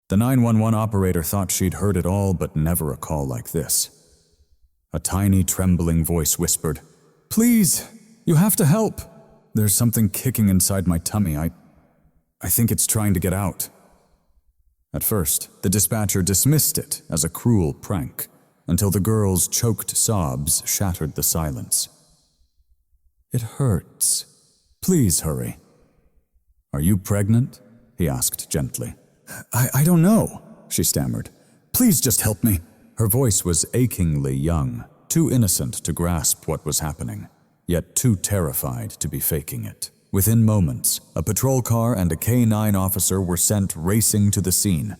The 911 operator thought she'd heard it all, but never a call like this. A tiny, trembling voice whispered, "Please, you have to help. There's something kicking inside my tummy. I think it's trying to get out." At first, the dispatcher dismissed it as a cruel prank, until the girl's choked sobs shattered the silence. "It hurts. Please hurry." "Are you pregnant?" he asked gently. I don't know," she stammered. "Please just help me." Her voice was achingly young, too innocent to grasp what was happening, yet too terrified to be faking it. Within moments, a patrol car and a K-9 officer were sent racing to the scene.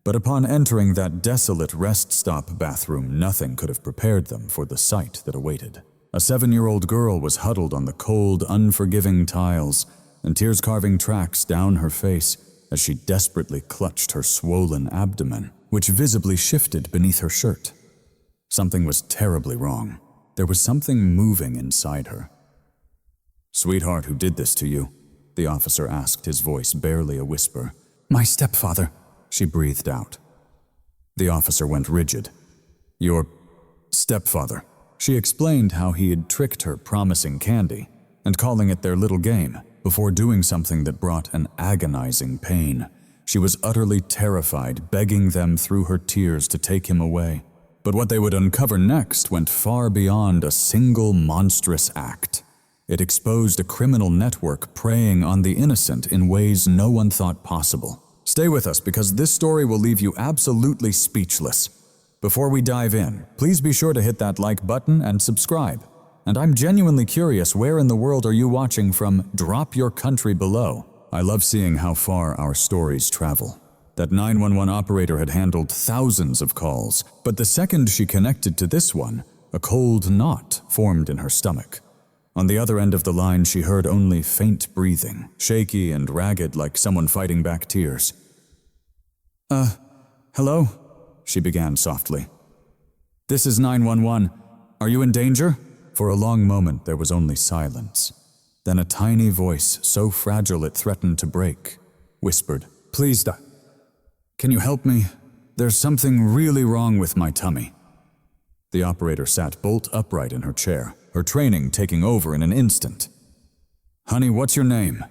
But upon entering that desolate rest stop bathroom, nothing could have prepared them for the sight that awaited. A 7-year-old girl was huddled on the cold, unforgiving tiles, and tears carving tracks down her face as she desperately clutched her swollen abdomen, which visibly shifted beneath her shirt. Something was terribly wrong. There was something moving inside her. "Sweetheart, who did this to you?" the officer asked, his voice barely a whisper. "My stepfather," she breathed out. The officer went rigid. "Your stepfather." She explained how he had tricked her, promising candy and calling it their little game, before doing something that brought an agonizing pain. She was utterly terrified, begging them through her tears to take him away. But what they would uncover next went far beyond a single monstrous act. It exposed a criminal network preying on the innocent in ways no one thought possible. Stay with us, because this story will leave you absolutely speechless. Before we dive in, please be sure to hit that like button and subscribe. And I'm genuinely curious, where in the world are you watching from? Drop your country below. I love seeing how far our stories travel. That 911 operator had handled thousands of calls, but the second she connected to this one, a cold knot formed in her stomach. On the other end of the line, she heard only faint breathing, shaky and ragged like someone fighting back tears. Hello?" she began softly. "This is 911. Are you in danger?" For a long moment, there was only silence. Then a tiny voice, so fragile it threatened to break, whispered, "Please, can you help me? There's something really wrong with my tummy." The operator sat bolt upright in her chair, her training taking over in an instant. "Honey, what's your name?"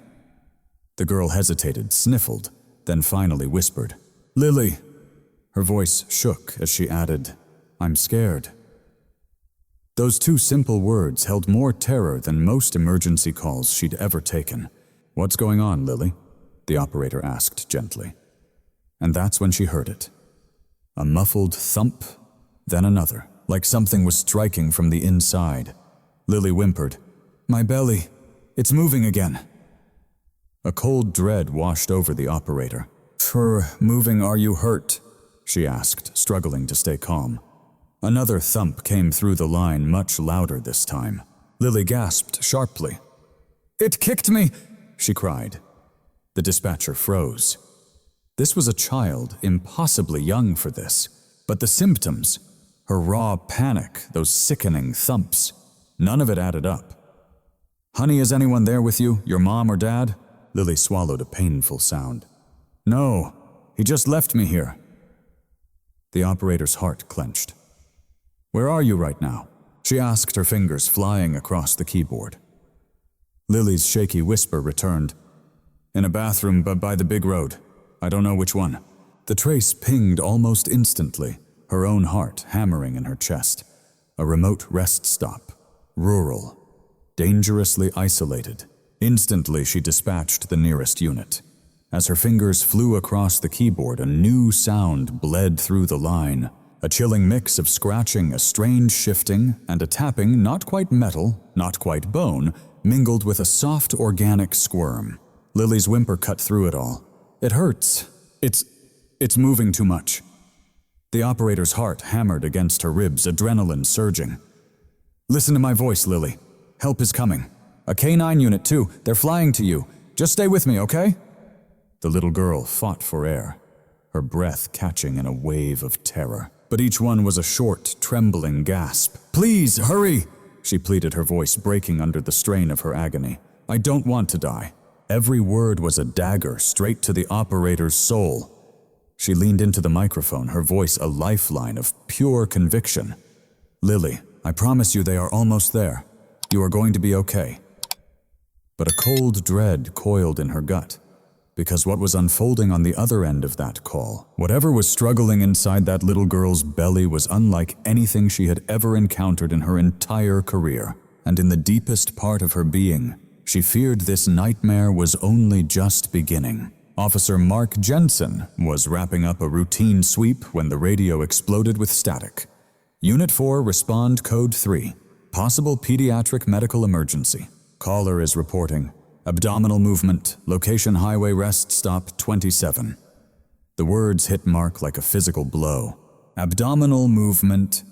The girl hesitated, sniffled, then finally whispered, "Lily." Her voice shook as she added, "I'm scared." Those two simple words held more terror than most emergency calls she'd ever taken. "What's going on, Lily?" the operator asked gently. And that's when she heard it. A muffled thump, then another, like something was striking from the inside. Lily whimpered, "My belly, it's moving again." A cold dread washed over the operator. "For moving, are you hurt?" she asked, struggling to stay calm. Another thump came through the line, much louder this time. Lily gasped sharply. "It kicked me!" she cried. The dispatcher froze. This was a child, impossibly young for this, but the symptoms, her raw panic, those sickening thumps, none of it added up. "Honey, is anyone there with you? Your mom or dad?" Lily swallowed a painful sound. "No, he just left me here." The operator's heart clenched. "Where are you right now?" she asked, her fingers flying across the keyboard. Lily's shaky whisper returned, "In a bathroom by the big road. I don't know which one." The trace pinged almost instantly, her own heart hammering in her chest. A remote rest stop, rural, dangerously isolated. Instantly she dispatched the nearest unit. As her fingers flew across the keyboard, a new sound bled through the line. A chilling mix of scratching, a strange shifting, and a tapping, not quite metal, not quite bone, mingled with a soft organic squirm. Lily's whimper cut through it all. "It hurts. It's moving too much." The operator's heart hammered against her ribs, adrenaline surging. "Listen to my voice, Lily. Help is coming. A K-9 unit too. They're flying to you. Just stay with me, okay?" The little girl fought for air, her breath catching in a wave of terror. But each one was a short, trembling gasp. "Please, hurry!" she pleaded, her voice breaking under the strain of her agony. "I don't want to die." Every word was a dagger straight to the operator's soul. She leaned into the microphone, her voice a lifeline of pure conviction. "Lily, I promise you they are almost there. You are going to be okay." But a cold dread coiled in her gut, because what was unfolding on the other end of that call, whatever was struggling inside that little girl's belly, was unlike anything she had ever encountered in her entire career. And in the deepest part of her being, she feared this nightmare was only just beginning. Officer Mark Jensen was wrapping up a routine sweep when the radio exploded with static. "Unit 4, respond code 3. Possible pediatric medical emergency. Caller is reporting abdominal movement, location highway rest stop 27. The words hit Mark like a physical blow. Abdominal movement.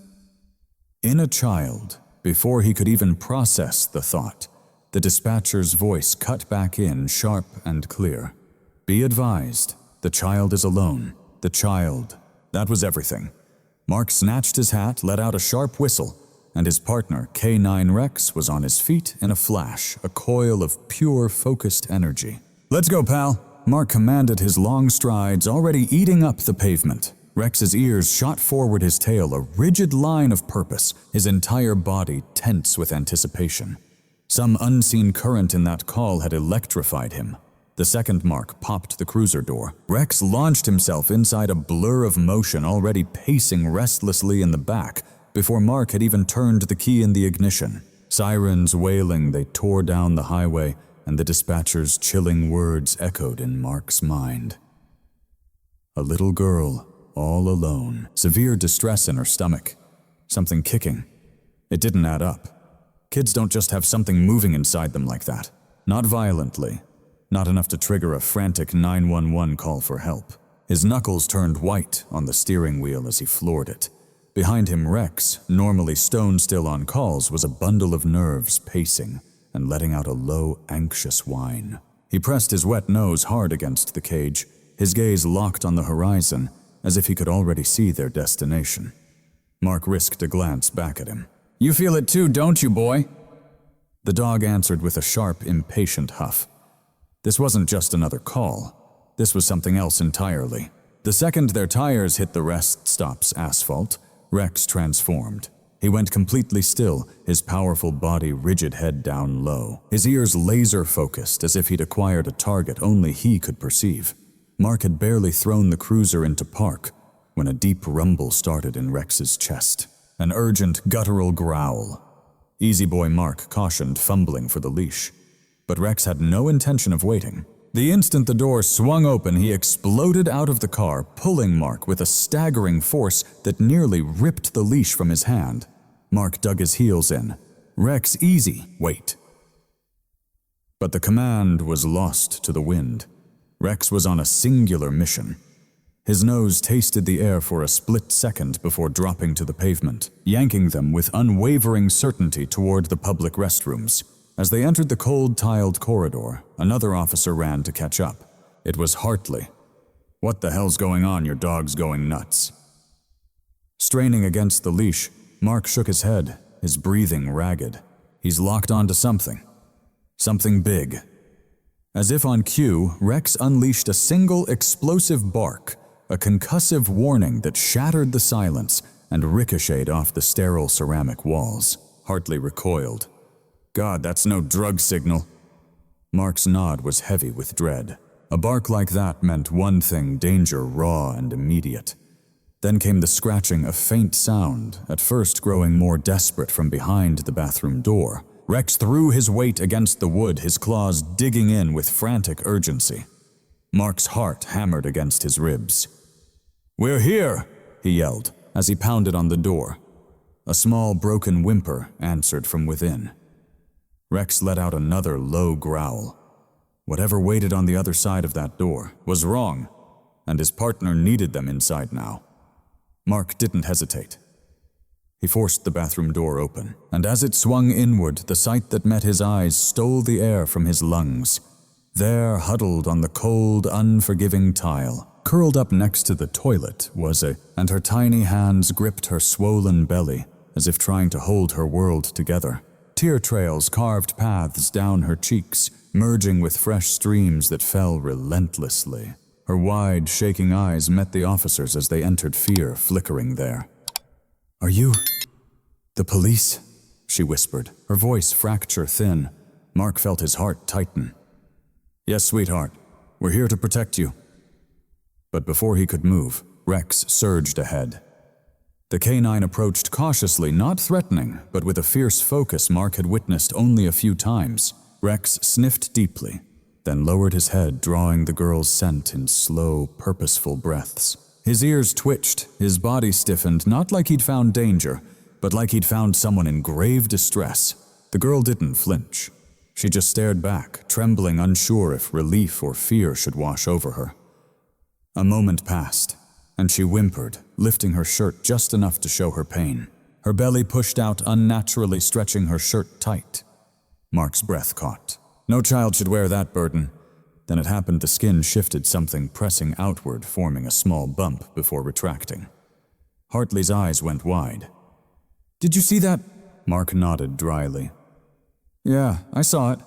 In a child, before he could even process the thought, the dispatcher's voice cut back in, sharp and clear. "Be advised, the child is alone. The child." That was everything. Mark snatched his hat, let out a sharp whistle, and his partner, K9 Rex, was on his feet in a flash, a coil of pure, focused energy. "Let's go, pal." Mark commanded, his long strides already eating up the pavement. Rex's ears shot forward, his tail a rigid line of purpose, his entire body tense with anticipation. Some unseen current in that call had electrified him. The second Mark popped the cruiser door. Rex launched himself inside a blur of motion, already pacing restlessly in the back, before Mark had even turned the key in the ignition. Sirens wailing, they tore down the highway, and the dispatcher's chilling words echoed in Mark's mind. A little girl, all alone, severe distress in her stomach, something kicking. It didn't add up. Kids don't just have something moving inside them like that. Not violently. Not enough to trigger a frantic 911 call for help. His knuckles turned white on the steering wheel as he floored it. Behind him, Rex, normally stone still on calls, was a bundle of nerves pacing and letting out a low, anxious whine. He pressed his wet nose hard against the cage, his gaze locked on the horizon, as if he could already see their destination. Mark risked a glance back at him. "You feel it too, don't you, boy?" The dog answered with a sharp, impatient huff. This wasn't just another call. This was something else entirely. The second their tires hit the rest stop's asphalt, Rex transformed. He went completely still, his powerful body rigid, head down low, his ears laser-focused as if he'd acquired a target only he could perceive. Mark had barely thrown the cruiser into park when a deep rumble started in Rex's chest. An urgent, guttural growl. Easy boy Mark cautioned, fumbling for the leash. But Rex had no intention of waiting. The instant the door swung open, he exploded out of the car, pulling Mark with a staggering force that nearly ripped the leash from his hand. Mark dug his heels in. "Rex, easy, wait." But the command was lost to the wind. Rex was on a singular mission. His nose tasted the air for a split second before dropping to the pavement, yanking them with unwavering certainty toward the public restrooms. As they entered the cold, tiled corridor, another officer ran to catch up. It was Hartley. "What the hell's going on? Your dog's going nuts." Straining against the leash, Mark shook his head, his breathing ragged. He's locked onto something. Something big. As if on cue, Rex unleashed a single explosive bark, a concussive warning that shattered the silence and ricocheted off the sterile ceramic walls. Hartley recoiled. "God, that's no drug signal." Mark's nod was heavy with dread. A bark like that meant one thing, danger raw and immediate. Then came the scratching, a faint sound, at first growing more desperate from behind the bathroom door. Rex threw his weight against the wood, his claws digging in with frantic urgency. Mark's heart hammered against his ribs. "We're here!" he yelled as he pounded on the door. A small broken whimper answered from within. Rex let out another low growl. Whatever waited on the other side of that door was wrong, and his partner needed them inside now. Mark didn't hesitate. He forced the bathroom door open, and as it swung inward, the sight that met his eyes stole the air from his lungs. There, huddled on the cold, unforgiving tile, curled up next to the toilet, and her tiny hands gripped her swollen belly, as if trying to hold her world together. Tear trails carved paths down her cheeks, merging with fresh streams that fell relentlessly. Her wide, shaking eyes met the officers as they entered, fear flickering there. "Are you the police?" she whispered, her voice fracture thin. Mark felt his heart tighten. "Yes, sweetheart. We're here to protect you." But before he could move, Rex surged ahead. The canine approached cautiously, not threatening, but with a fierce focus Mark had witnessed only a few times. Rex sniffed deeply, then lowered his head, drawing the girl's scent in slow, purposeful breaths. His ears twitched, his body stiffened, not like he'd found danger, but like he'd found someone in grave distress. The girl didn't flinch. She just stared back, trembling, unsure if relief or fear should wash over her. A moment passed, and she whimpered, lifting her shirt just enough to show her pain. Her belly pushed out unnaturally, stretching her shirt tight. Mark's breath caught. No child should wear that burden. Then it happened, the skin shifted, something pressing outward, forming a small bump before retracting. Hartley's eyes went wide. "Did you see that?" Mark nodded dryly. "Yeah, I saw it."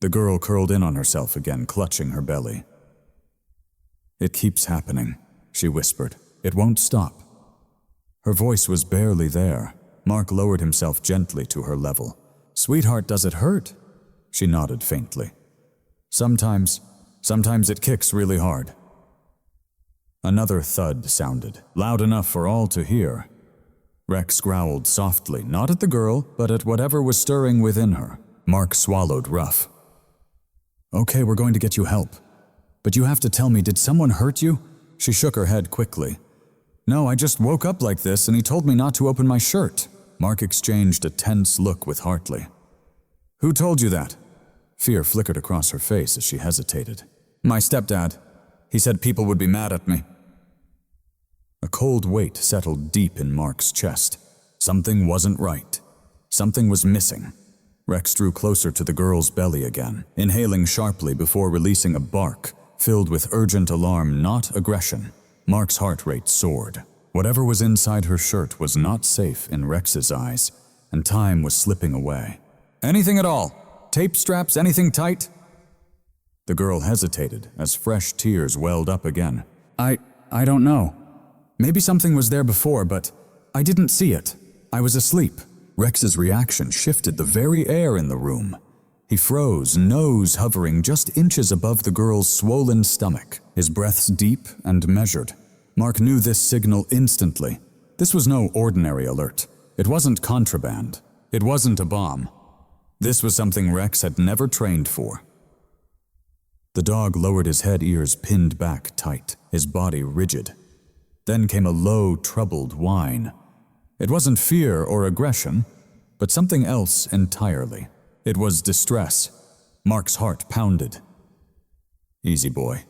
The girl curled in on herself again, clutching her belly. "It keeps happening," she whispered. "It won't stop." Her voice was barely there. Mark lowered himself gently to her level. "Sweetheart, does it hurt?" She nodded faintly. Sometimes it kicks really hard." Another thud sounded, loud enough for all to hear. Rex growled softly, not at the girl, but at whatever was stirring within her. Mark swallowed rough. "Okay, we're going to get you help. But you have to tell me, did someone hurt you?" She shook her head quickly. "No, I just woke up like this and he told me not to open my shirt." Mark exchanged a tense look with Hartley. "Who told you that?" Fear flickered across her face as she hesitated. "My stepdad. He said people would be mad at me." A cold weight settled deep in Mark's chest. Something wasn't right. Something was missing. Rex drew closer to the girl's belly again, inhaling sharply before releasing a bark, filled with urgent alarm, not aggression. Mark's heart rate soared. Whatever was inside her shirt was not safe in Rex's eyes, and time was slipping away. "Anything at all? Tape straps, anything tight?" The girl hesitated as fresh tears welled up again. I don't know. Maybe something was there before, but I didn't see it. I was asleep." Rex's reaction shifted the very air in the room. He froze, nose hovering just inches above the girl's swollen stomach, his breaths deep and measured. Mark knew this signal instantly. This was no ordinary alert. It wasn't contraband. It wasn't a bomb. This was something Rex had never trained for. The dog lowered his head, ears pinned back tight, his body rigid. Then came a low, troubled whine. It wasn't fear or aggression, but something else entirely. It was distress. Mark's heart pounded. "Easy, boy,"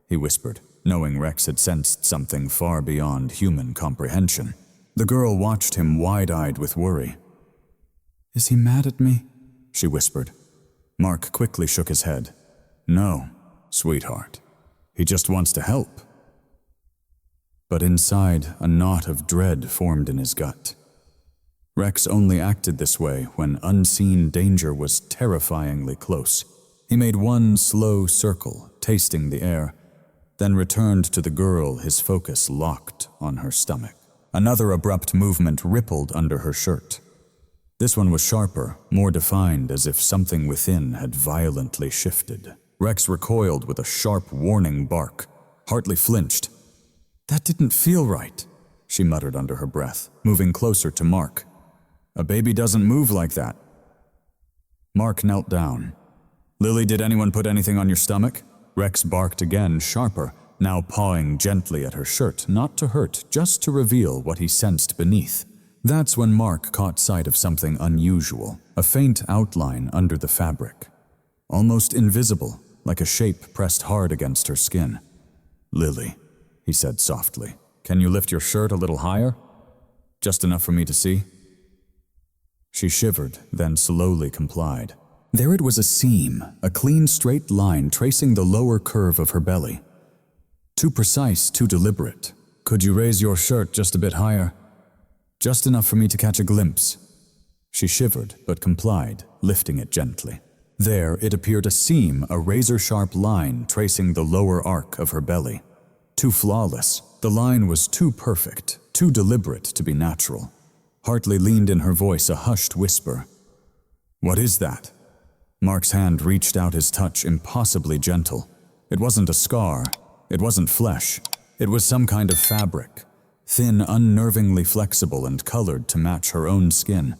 he whispered, knowing Rex had sensed something far beyond human comprehension. The girl watched him wide-eyed with worry. "Is he mad at me?" she whispered. Mark quickly shook his head. "No, sweetheart. He just wants to help." But inside, a knot of dread formed in his gut. Rex only acted this way when unseen danger was terrifyingly close. He made one slow circle, tasting the air, then returned to the girl, his focus locked on her stomach. Another abrupt movement rippled under her shirt. This one was sharper, more defined, as if something within had violently shifted. Rex recoiled with a sharp, warning bark. Hartley flinched. "That didn't feel right," she muttered under her breath, moving closer to Mark. "A baby doesn't move like that." Mark knelt down. "Lily, did anyone put anything on your stomach?" Rex barked again, sharper, now pawing gently at her shirt, not to hurt, just to reveal what he sensed beneath. That's when Mark caught sight of something unusual, a faint outline under the fabric. Almost invisible, like a shape pressed hard against her skin. "Lily," he said softly, "can you lift your shirt a little higher? Just enough for me to see?" She shivered, then slowly complied. There it was, a seam, a clean straight line tracing the lower curve of her belly. Too precise, too deliberate. "Could you raise your shirt just a bit higher? Just enough for me to catch a glimpse." She shivered, but complied, lifting it gently. There it appeared a seam, a razor-sharp line tracing the lower arc of her belly. Too flawless, the line was too perfect, too deliberate to be natural. Hartley leaned in her voice, a hushed whisper. "What is that?" Mark's hand reached out, his touch impossibly gentle. It wasn't a scar, it wasn't flesh, it was some kind of fabric, thin, unnervingly flexible and colored to match her own skin.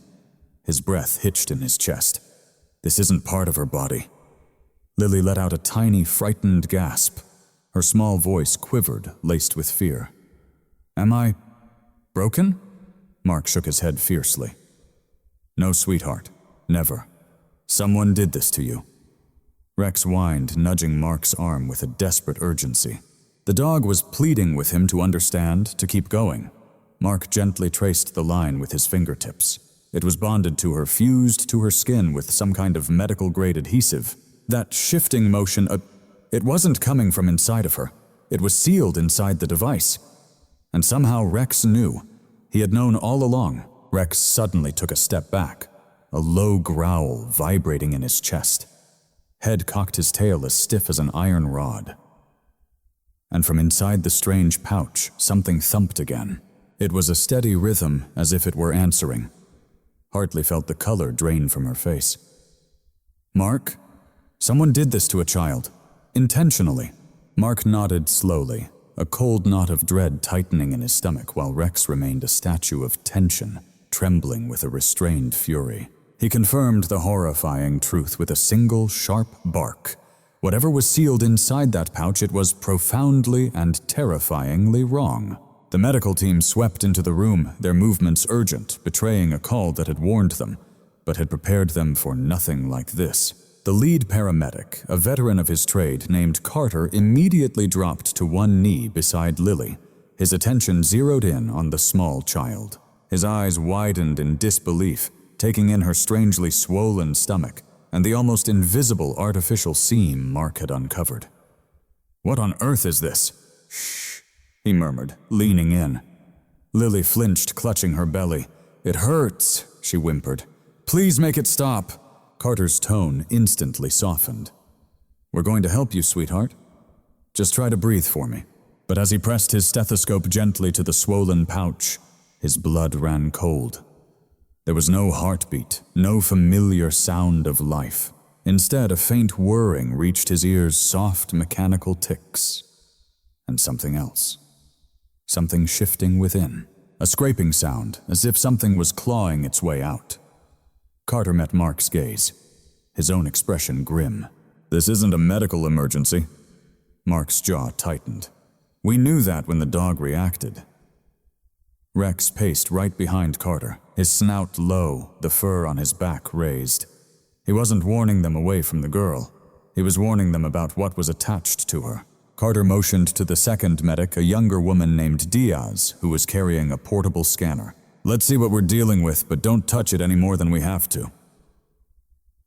His breath hitched in his chest. This isn't part of her body. Lily let out a tiny, frightened gasp. Her small voice quivered, laced with fear. "Am I broken?" Mark shook his head fiercely. "No, sweetheart, never. Someone did this to you." Rex whined, nudging Mark's arm with a desperate urgency. The dog was pleading with him to understand, to keep going. Mark gently traced the line with his fingertips. It was bonded to her, fused to her skin with some kind of medical-grade adhesive. That shifting motion, it wasn't coming from inside of her. It was sealed inside the device. And somehow Rex knew. He had known all along. Rex suddenly took a step back, a low growl vibrating in his chest. Head cocked, his tail as stiff as an iron rod. And from inside the strange pouch, something thumped again. It was a steady rhythm, as if it were answering. Hartley felt the color drain from her face. "Mark, someone did this to a child. Intentionally." Mark nodded slowly, a cold knot of dread tightening in his stomach while Rex remained a statue of tension, trembling with a restrained fury. He confirmed the horrifying truth with a single sharp bark. Whatever was sealed inside that pouch, it was profoundly and terrifyingly wrong. The medical team swept into the room, their movements urgent, betraying a call that had warned them, but had prepared them for nothing like this. The lead paramedic, a veteran of his trade named Carter, immediately dropped to one knee beside Lily, his attention zeroed in on the small child. His eyes widened in disbelief, taking in her strangely swollen stomach and the almost invisible artificial seam Mark had uncovered. "What on earth is this?" "Shh," he murmured, leaning in. Lily flinched, clutching her belly. "It hurts," she whimpered. "Please make it stop." Carter's tone instantly softened. "We're going to help you, sweetheart. Just try to breathe for me." But as he pressed his stethoscope gently to the swollen pouch, his blood ran cold. There was no heartbeat, no familiar sound of life. Instead, a faint whirring reached his ears, soft mechanical ticks. And something else. Something shifting within. A scraping sound, as if something was clawing its way out. Carter met Mark's gaze, his own expression grim. "This isn't a medical emergency." Mark's jaw tightened. "We knew that when the dog reacted." Rex paced right behind Carter, his snout low, the fur on his back raised. He wasn't warning them away from the girl. He was warning them about what was attached to her. Carter motioned to the second medic, a younger woman named Diaz, who was carrying a portable scanner. "Let's see what we're dealing with, but don't touch it any more than we have to."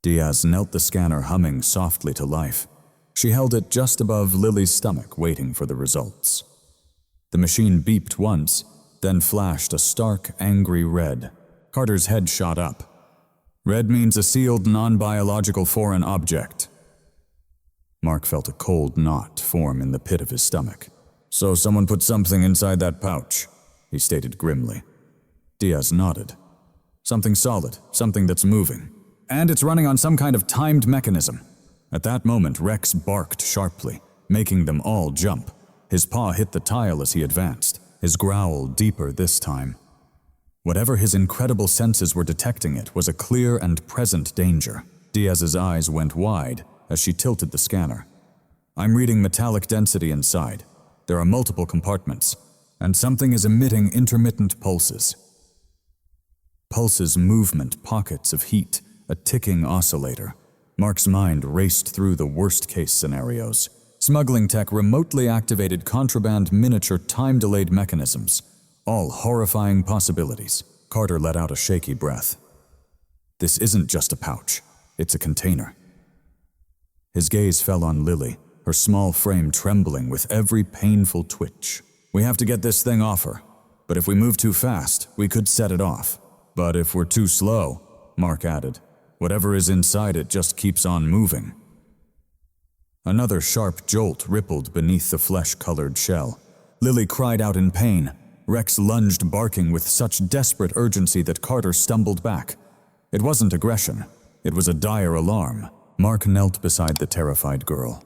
Diaz knelt the scanner, humming softly to life. She held it just above Lily's stomach, waiting for the results. The machine beeped once, then flashed a stark, angry red. Carter's head shot up. "Red means a sealed, non-biological foreign object." Mark felt a cold knot form in the pit of his stomach. "So someone put something inside that pouch," he stated grimly. Diaz nodded. "Something solid, something that's moving. And it's running on some kind of timed mechanism." At that moment, Rex barked sharply, making them all jump. His paw hit the tile as he advanced, his growl deeper this time. Whatever his incredible senses were detecting, it was a clear and present danger. Diaz's eyes went wide as she tilted the scanner. "I'm reading metallic density inside. There are multiple compartments, and something is emitting intermittent pulses." Pulses, movement, pockets of heat, a ticking oscillator. Mark's mind raced through the worst-case scenarios. Smuggling tech, remotely activated contraband, miniature time-delayed mechanisms. All horrifying possibilities. Carter let out a shaky breath. "This isn't just a pouch. It's a container." His gaze fell on Lily, her small frame trembling with every painful twitch. "We have to get this thing off her. But if we move too fast, we could set it off. But if we're too slow," Mark added, Whatever is inside it just keeps on moving. Another sharp jolt rippled beneath the flesh-colored shell. Lily cried out in pain. Rex lunged, barking with such desperate urgency that Carter stumbled back. It wasn't aggression. It was a dire alarm. Mark knelt beside the terrified girl.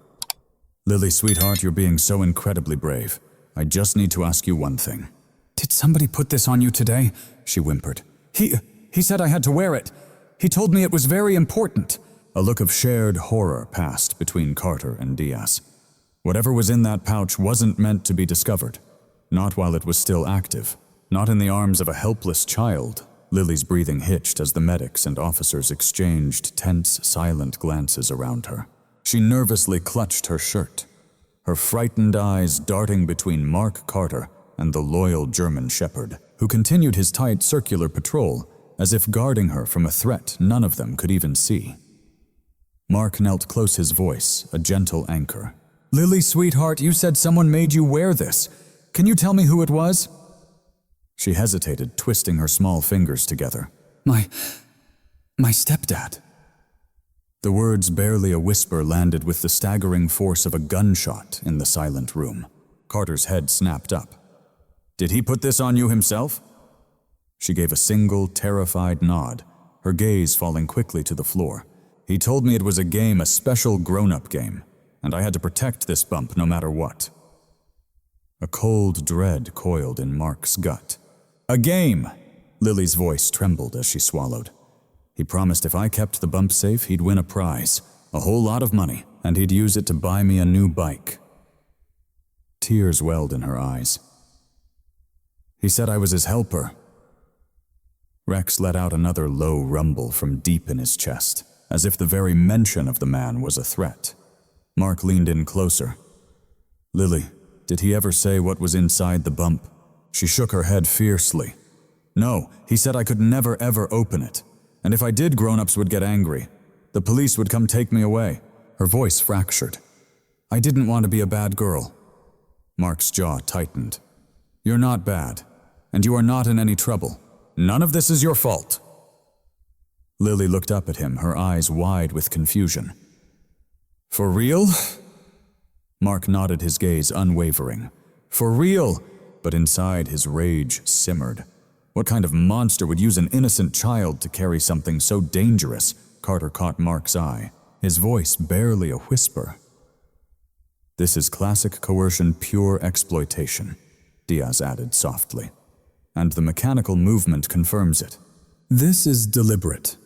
"Lily, sweetheart, you're being so incredibly brave. I just need to ask you one thing." "Did somebody put this on you today?" she whimpered. He said I had to wear it. He told me it was very important." A look of shared horror passed between Carter and Diaz. Whatever was in that pouch wasn't meant to be discovered. Not while it was still active. Not in the arms of a helpless child. Lily's breathing hitched as the medics and officers exchanged tense, silent glances around her. She nervously clutched her shirt, her frightened eyes darting between Mark Carter and the loyal German shepherd, who continued his tight circular patrol, as if guarding her from a threat none of them could even see. Mark knelt close, his voice a gentle anchor. "Lily, sweetheart, you said someone made you wear this. Can you tell me who it was?" She hesitated, twisting her small fingers together. My stepdad." The words, barely a whisper, landed with the staggering force of a gunshot in the silent room. Carter's head snapped up. "Did he put this on you himself?" She gave a single, terrified nod, her gaze falling quickly to the floor. "He told me it was a game, a special grown-up game, and I had to protect this bump no matter what." A cold dread coiled in Mark's gut. "A game!" Lily's voice trembled as she swallowed. "He promised if I kept the bump safe, he'd win a prize, a whole lot of money, and he'd use it to buy me a new bike." Tears welled in her eyes. "He said I was his helper." Rex let out another low rumble from deep in his chest, as if the very mention of the man was a threat. Mark leaned in closer. "Lily, did he ever say what was inside the bump?" She shook her head fiercely. "No, he said I could never ever open it. And if I did, grown-ups would get angry. The police would come take me away." Her voice fractured. "I didn't want to be a bad girl." Mark's jaw tightened. "You're not bad, and you are not in any trouble. None of this is your fault." Lily looked up at him, her eyes wide with confusion. "For real?" Mark nodded, his gaze unwavering. "For real?" But inside, his rage simmered. What kind of monster would use an innocent child to carry something so dangerous? Carter caught Mark's eye, his voice barely a whisper. "This is classic coercion, pure exploitation," Diaz added softly. "And the mechanical movement confirms it. This is deliberate."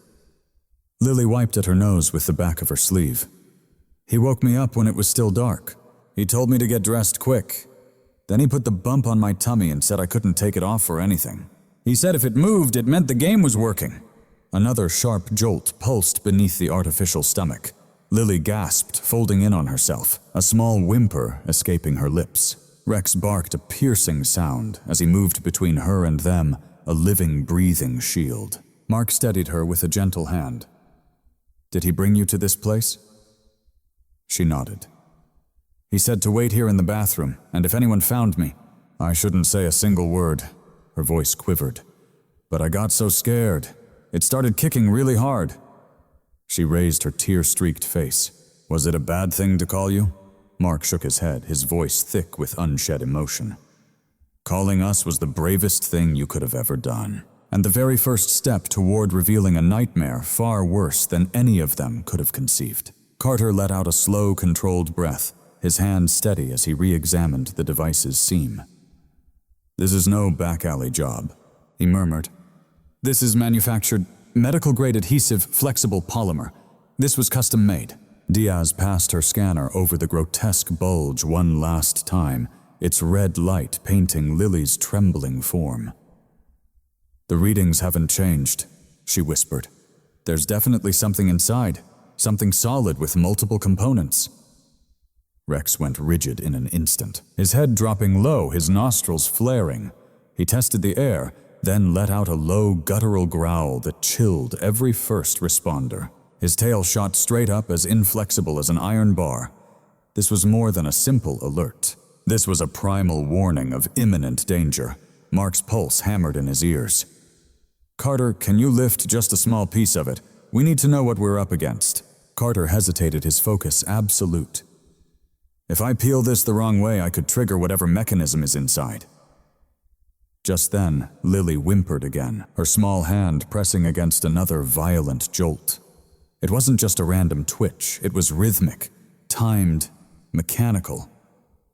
Lily wiped at her nose with the back of her sleeve. "He woke me up when it was still dark. He told me to get dressed quick. Then he put the bump on my tummy and said I couldn't take it off for anything. He said if it moved, it meant the game was working." Another sharp jolt pulsed beneath the artificial stomach. Lily gasped, folding in on herself, a small whimper escaping her lips. Rex barked a piercing sound as he moved between her and them, a living, breathing shield. Mark steadied her with a gentle hand. "Did he bring you to this place?" She nodded. "He said to wait here in the bathroom, and if anyone found me, I shouldn't say a single word." Her voice quivered. "But I got so scared. It started kicking really hard." She raised her tear-streaked face. "Was it a bad thing to call you?" Mark shook his head, his voice thick with unshed emotion. "Calling us was the bravest thing you could have ever done, and the very first step toward revealing a nightmare far worse than any of them could have conceived." Carter let out a slow, controlled breath, his hand steady as he re-examined the device's seam. "This is no back-alley job," he murmured. "This is manufactured, medical-grade adhesive, flexible polymer. This was custom-made." Diaz passed her scanner over the grotesque bulge one last time, its red light painting Lily's trembling form. "The readings haven't changed," she whispered. "There's definitely something inside, something solid with multiple components." Rex went rigid in an instant, his head dropping low, his nostrils flaring. He tested the air, then let out a low, guttural growl that chilled every first responder. His tail shot straight up, as inflexible as an iron bar. This was more than a simple alert. This was a primal warning of imminent danger. Mark's pulse hammered in his ears. "Carter, can you lift just a small piece of it? We need to know what we're up against. Carter hesitated, his focus absolute. If I peel this the wrong way, I could trigger whatever mechanism is inside. Just then, Lily whimpered again, her small hand pressing against another violent jolt. It wasn't just a random twitch, it was rhythmic, timed, mechanical.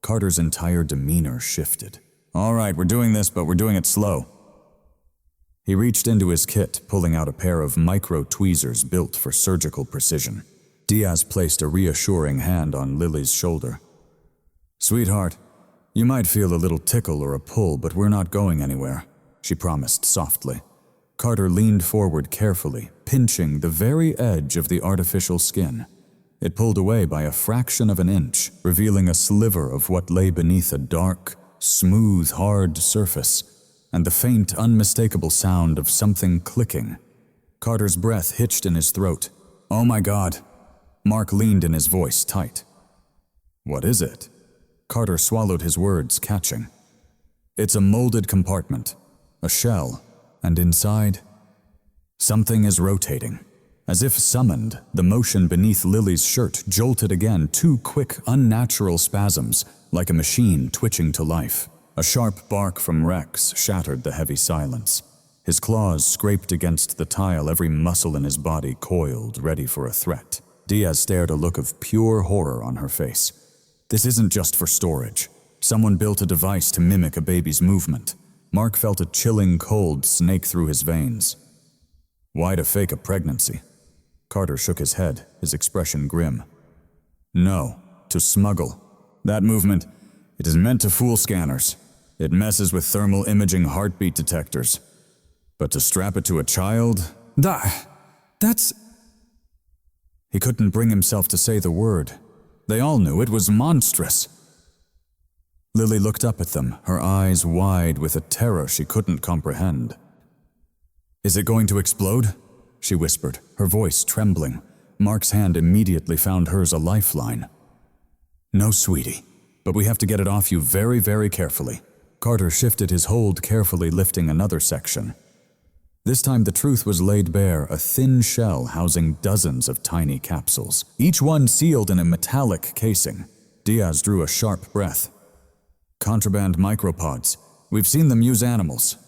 Carter's entire demeanor shifted. All right, we're doing this, but we're doing it slow. He reached into his kit, pulling out a pair of micro-tweezers built for surgical precision. Diaz placed a reassuring hand on Lily's shoulder. Sweetheart, you might feel a little tickle or a pull, but we're not going anywhere, she promised softly. Carter leaned forward carefully, pinching the very edge of the artificial skin. It pulled away by a fraction of an inch, revealing a sliver of what lay beneath a dark, smooth, hard surface, and the faint, unmistakable sound of something clicking. Carter's breath hitched in his throat. Oh my God. Mark leaned in, his voice tight. What is it? Carter swallowed his words, catching. It's a molded compartment, a shell, and inside, something is rotating. As if summoned, the motion beneath Lily's shirt jolted again, two quick, unnatural spasms, like a machine twitching to life. A sharp bark from Rex shattered the heavy silence. His claws scraped against the tile, every muscle in his body coiled, ready for a threat. Diaz stared, a look of pure horror on her face. This isn't just for storage. Someone built a device to mimic a baby's movement. Mark felt a chilling cold snake through his veins. Why to fake a pregnancy? Carter shook his head, his expression grim. No, to smuggle. That movement, it is meant to fool scanners. It messes with thermal imaging heartbeat detectors. But to strap it to a child? That's... He couldn't bring himself to say the word. They all knew it was monstrous. Lily looked up at them, her eyes wide with a terror she couldn't comprehend. Is it going to explode? She whispered, her voice trembling. Mark's hand immediately found hers a lifeline. No, sweetie, but we have to get it off you very, very carefully. Carter shifted his hold, carefully lifting another section. This time the truth was laid bare, a thin shell housing dozens of tiny capsules, each one sealed in a metallic casing. Diaz drew a sharp breath. Contraband micropods. We've seen them use animals.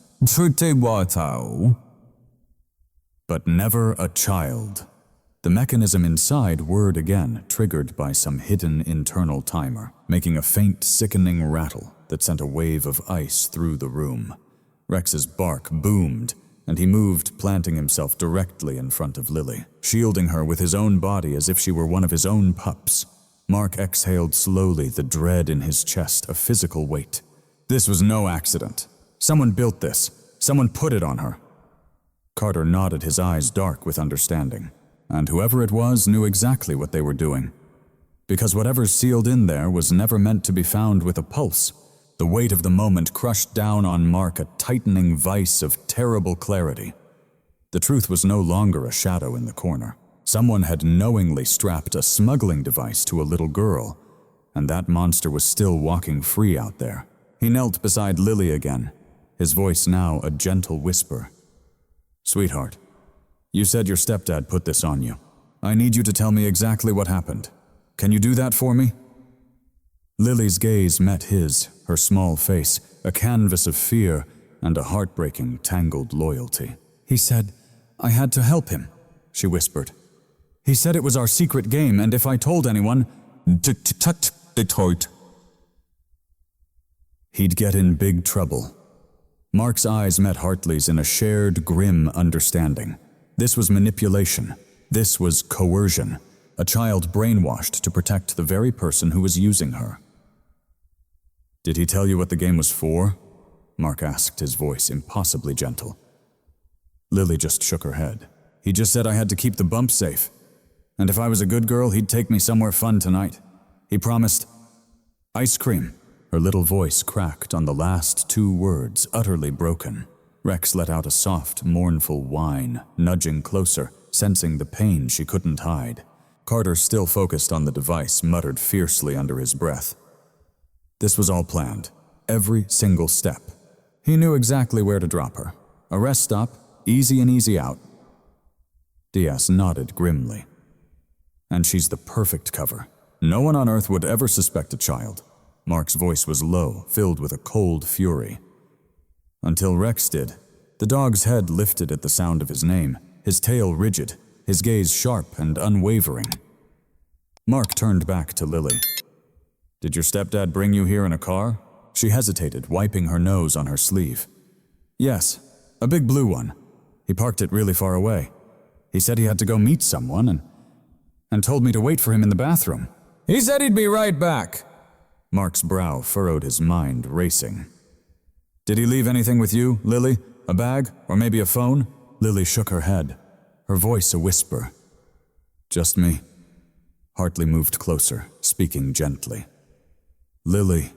But never a child. The mechanism inside whirred again, triggered by some hidden internal timer, making a faint, sickening rattle that sent a wave of ice through the room. Rex's bark boomed, and he moved, planting himself directly in front of Lily, shielding her with his own body as if she were one of his own pups. Mark exhaled slowly, the dread in his chest, a physical weight. This was no accident. Someone built this. Someone put it on her. Carter nodded, his eyes dark with understanding. And whoever it was knew exactly what they were doing. Because whatever's sealed in there was never meant to be found with a pulse. The weight of the moment crushed down on Mark, a tightening vice of terrible clarity. The truth was no longer a shadow in the corner. Someone had knowingly strapped a smuggling device to a little girl, and that monster was still walking free out there. He knelt beside Lily again, his voice now a gentle whisper. Sweetheart, you said your stepdad put this on you. I need you to tell me exactly what happened. Can you do that for me? Lily's gaze met his, her small face, a canvas of fear and a heartbreaking, tangled loyalty. He said, I had to help him, she whispered. He said it was our secret game, and if I told anyone, he'd get in big trouble. Mark's eyes met Hartley's in a shared, grim understanding. This was manipulation. This was coercion. A child brainwashed to protect the very person who was using her. Did he tell you what the game was for? Mark asked, his voice impossibly gentle. Lily just shook her head. He just said I had to keep the bump safe. And if I was a good girl, he'd take me somewhere fun tonight. He promised ice cream. Her little voice cracked on the last two words, utterly broken. Rex let out a soft, mournful whine, nudging closer, sensing the pain she couldn't hide. Carter, still focused on the device, muttered fiercely under his breath. This was all planned, every single step. He knew exactly where to drop her. A rest stop, easy in, easy out. Diaz nodded grimly. And she's the perfect cover. No one on Earth would ever suspect a child. Mark's voice was low, filled with a cold fury. Until Rex did. The dog's head lifted at the sound of his name, his tail rigid, his gaze sharp and unwavering. Mark turned back to Lily. "Did your stepdad bring you here in a car?" She hesitated, wiping her nose on her sleeve. "Yes, a big blue one. He parked it really far away. He said he had to go meet someone and told me to wait for him in the bathroom." "He said he'd be right back." Mark's brow furrowed, his mind racing. "Did he leave anything with you, Lily? A bag, or maybe a phone?" Lily shook her head, her voice a whisper. "Just me." Hartley moved closer, speaking gently. "Lily,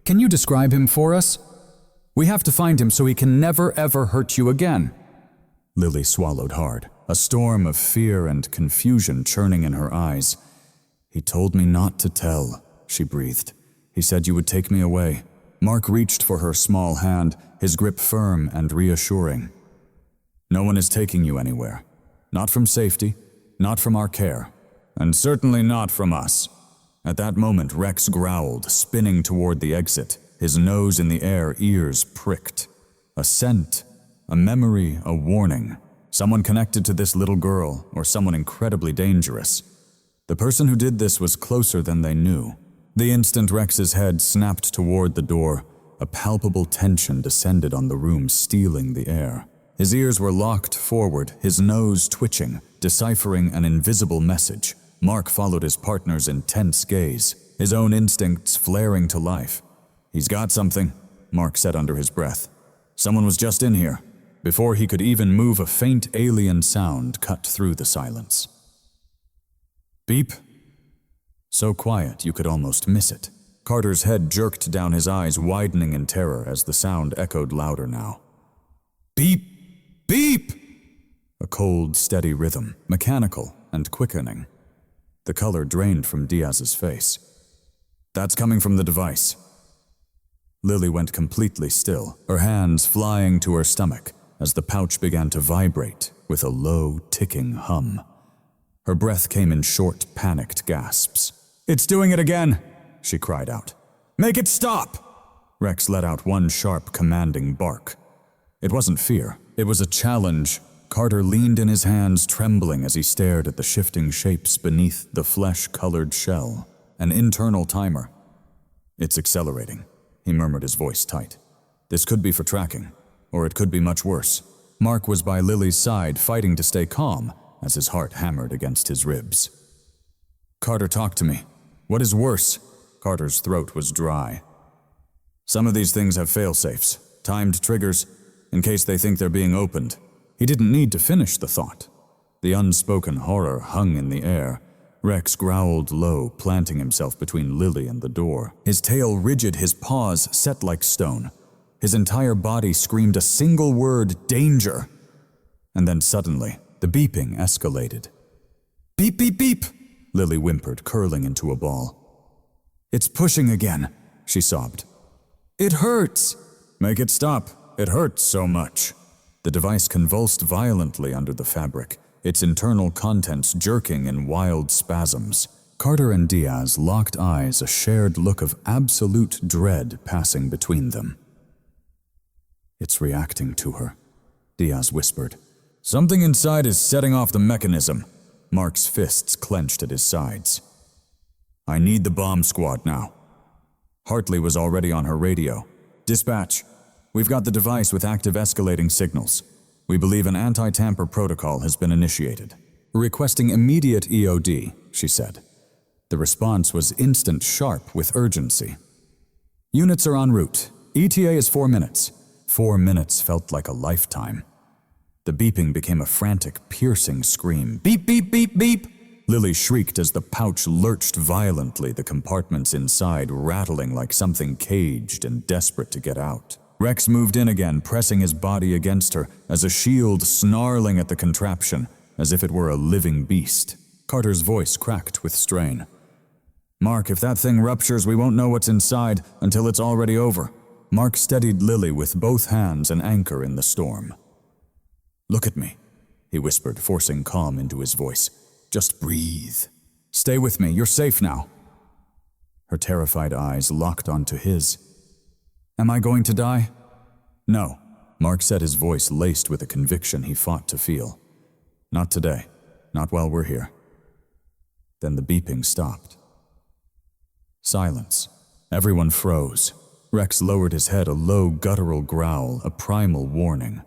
can you describe him for us? We have to find him so he can never ever hurt you again." Lily swallowed hard, a storm of fear and confusion churning in her eyes. "He told me not to tell," she breathed. "He said you would take me away." Mark reached for her small hand, his grip firm and reassuring. "No one is taking you anywhere. Not from safety, not from our care, and certainly not from us." At that moment, Rex growled, spinning toward the exit, his nose in the air, ears pricked. A scent, a memory, a warning. Someone connected to this little girl, or someone incredibly dangerous. The person who did this was closer than they knew. The instant Rex's head snapped toward the door, a palpable tension descended on the room, stealing the air. His ears were locked forward, his nose twitching, deciphering an invisible message. Mark followed his partner's intense gaze, his own instincts flaring to life. "He's got something," Mark said under his breath. "Someone was just in here." Before he could even move, a faint alien sound cut through the silence. Beep. So quiet you could almost miss it. Carter's head jerked down, his eyes widening in terror as the sound echoed louder now. Beep! Beep! A cold, steady rhythm, mechanical and quickening. The color drained from Diaz's face. "That's coming from the device." Lily went completely still, her hands flying to her stomach as the pouch began to vibrate with a low, ticking hum. Her breath came in short, panicked gasps. "It's doing it again!" she cried out. "Make it stop!" Rex let out one sharp, commanding bark. It wasn't fear, it was a challenge. Carter leaned in his hands, trembling as he stared at the shifting shapes beneath the flesh-colored shell. An internal timer. "It's accelerating," he murmured, his voice tight. "This could be for tracking, or it could be much worse." Mark was by Lily's side, fighting to stay calm as his heart hammered against his ribs. "Carter, talk to me. What is worse?" Carter's throat was dry. "Some of these things have fail-safes, timed triggers, in case they think they're being opened." He didn't need to finish the thought. The unspoken horror hung in the air. Rex growled low, planting himself between Lily and the door. His tail rigid, his paws set like stone. His entire body screamed a single word, danger. And then suddenly, the beeping escalated. "Beep, beep, beep!" Lily whimpered, curling into a ball. "It's pushing again," she sobbed. "It hurts!" "Make it stop. It hurts so much." The device convulsed violently under the fabric, its internal contents jerking in wild spasms. Carter and Diaz locked eyes, a shared look of absolute dread passing between them. "It's reacting to her," Diaz whispered. "Something inside is setting off the mechanism." Mark's fists clenched at his sides. "I need the bomb squad now." Hartley was already on her radio. "Dispatch, we've got the device with active escalating signals. We believe an anti-tamper protocol has been initiated. Requesting immediate EOD," she said. The response was instant, sharp, with urgency. "Units are en route. ETA is 4 minutes. 4 minutes felt like a lifetime. The beeping became a frantic, piercing scream. "Beep, beep, beep, beep!" Lily shrieked as the pouch lurched violently, the compartments inside rattling like something caged and desperate to get out. Rex moved in again, pressing his body against her, as a shield snarling at the contraption, as if it were a living beast. Carter's voice cracked with strain. "Mark, if that thing ruptures, we won't know what's inside until it's already over." Mark steadied Lily with both hands, an anchor in the storm. "Look at me. he whispered, forcing calm into his voice. "Just breathe. Stay with me, you're safe now." Her terrified eyes locked onto his. "Am I going to die?" "No," Mark said, his voice laced with a conviction he fought to feel. "Not today. Not while we're here." Then the beeping stopped. Silence. Everyone froze. Rex lowered his head, a low, guttural growl, a primal warning.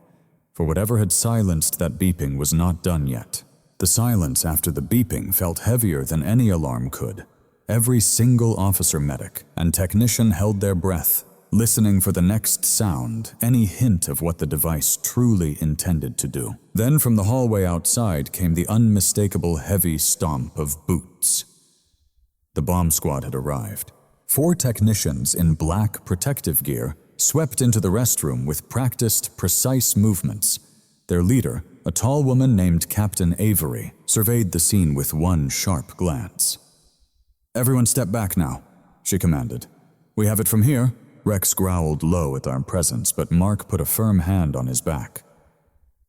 For whatever had silenced that beeping was not done yet. The silence after the beeping felt heavier than any alarm could. Every single officer medic and technician held their breath, listening for the next sound, any hint of what the device truly intended to do. Then from the hallway outside came the unmistakable heavy stomp of boots. The bomb squad had arrived. 4 technicians in black protective gear swept into the restroom with practiced, precise movements. Their leader, a tall woman named Captain Avery, surveyed the scene with one sharp glance. "Everyone step back now," she commanded. "We have it from here." Rex growled low at our presence, but Mark put a firm hand on his back.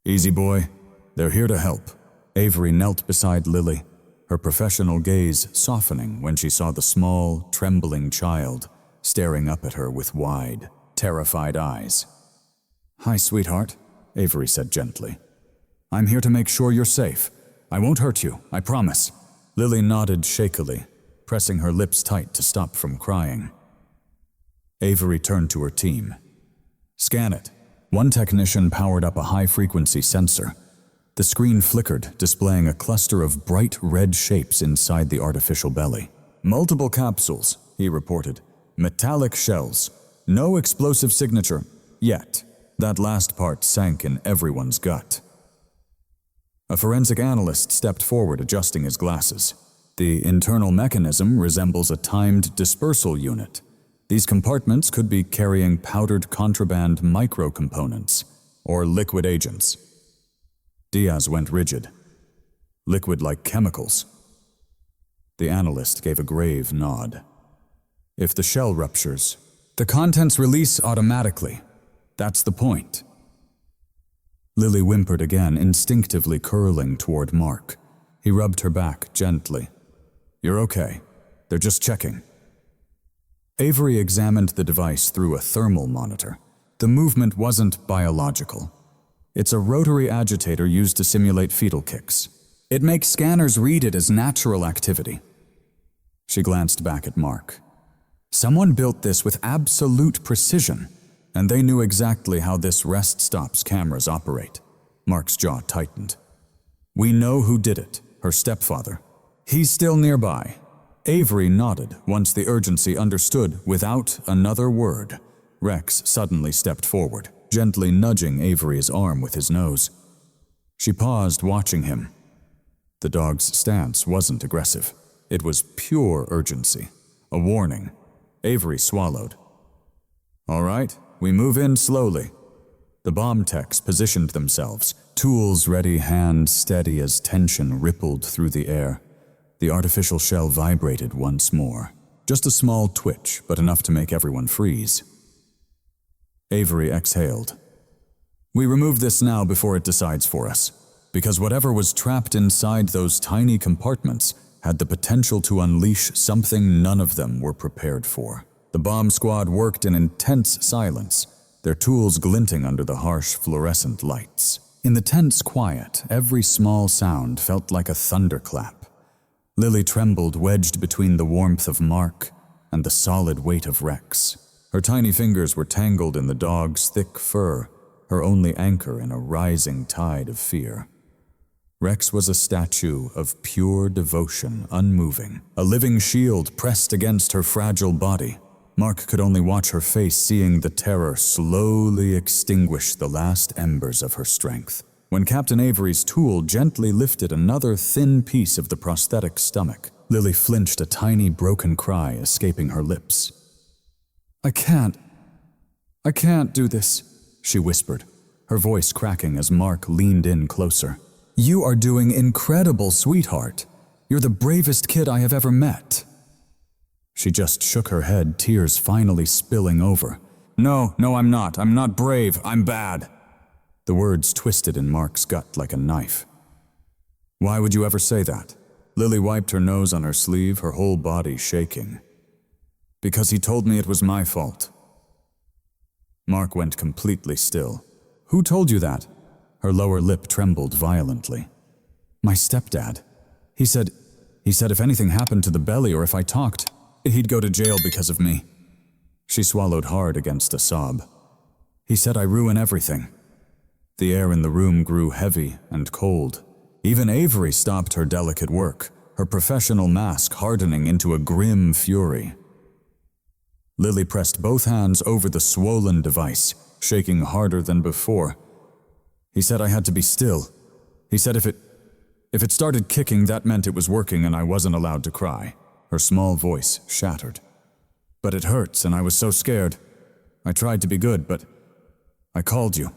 "Easy, boy. They're here to help." Avery knelt beside Lily, her professional gaze softening when she saw the small, trembling child staring up at her with wide, terrified eyes. "Hi, sweetheart," Avery said gently. "I'm here to make sure you're safe. I won't hurt you, I promise." Lily nodded shakily, pressing her lips tight to stop from crying. Avery turned to her team. "Scan it." One technician powered up a high-frequency sensor. The screen flickered, displaying a cluster of bright red shapes inside the artificial belly. "Multiple capsules," he reported. "Metallic shells. No explosive signature. Yet." That last part sank in everyone's gut. A forensic analyst stepped forward, adjusting his glasses. "The internal mechanism resembles a timed dispersal unit. These compartments could be carrying powdered contraband microcomponents or liquid agents." Diaz went rigid. "Liquid-like chemicals." The analyst gave a grave nod. "If the shell ruptures, the contents release automatically. That's the point." Lily whimpered again, instinctively curling toward Mark. He rubbed her back gently. "You're okay. They're just checking." Avery examined the device through a thermal monitor. The movement wasn't biological. It's a rotary agitator used to simulate fetal kicks. It makes scanners read it as natural activity. She glanced back at Mark. Someone built this with absolute precision, and they knew exactly how this rest stop's cameras operate. Mark's jaw tightened. "We know who did it, her stepfather. He's still nearby." Avery nodded once the urgency understood without another word. Rex suddenly stepped forward, gently nudging Avery's arm with his nose. She paused, watching him. The dog's stance wasn't aggressive. It was pure urgency, a warning. Avery swallowed. "All right, we move in slowly." The bomb techs positioned themselves, tools ready, hands steady as tension rippled through the air. The artificial shell vibrated once more. Just a small twitch, but enough to make everyone freeze. Avery exhaled. "We remove this now before it decides for us, because whatever was trapped inside those tiny compartments had the potential to unleash something none of them were prepared for." The bomb squad worked in intense silence, their tools glinting under the harsh fluorescent lights. In the tense quiet, every small sound felt like a thunderclap. Lily trembled, wedged between the warmth of Mark and the solid weight of Rex. Her tiny fingers were tangled in the dog's thick fur, her only anchor in a rising tide of fear. Rex was a statue of pure devotion, unmoving, a living shield pressed against her fragile body. Mark could only watch her face, seeing the terror slowly extinguish the last embers of her strength. When Captain Avery's tool gently lifted another thin piece of the prosthetic stomach, Lily flinched, a tiny broken cry escaping her lips. I can't do this," she whispered, her voice cracking as Mark leaned in closer. "You are doing incredible, sweetheart. You're the bravest kid I have ever met." She just shook her head, tears finally spilling over. No, I'm not. I'm not brave. I'm bad." The words twisted in Mark's gut like a knife. Why would you ever say that? Lily wiped her nose on her sleeve, her whole body shaking. Because he told me it was my fault. Mark went completely still. Who told you that? Her lower lip trembled violently. My stepdad. He said if anything happened to the belly or if I talked, he'd go to jail because of me. She swallowed hard against a sob. He said I ruin everything. The air in the room grew heavy and cold. Even Avery stopped her delicate work, her professional mask hardening into a grim fury. Lily pressed both hands over the swollen device, shaking harder than before. He said I had to be still. He said if it started kicking, that meant it was working and I wasn't allowed to cry. Her small voice shattered. But it hurts and I was so scared. I tried to be good, but I called you.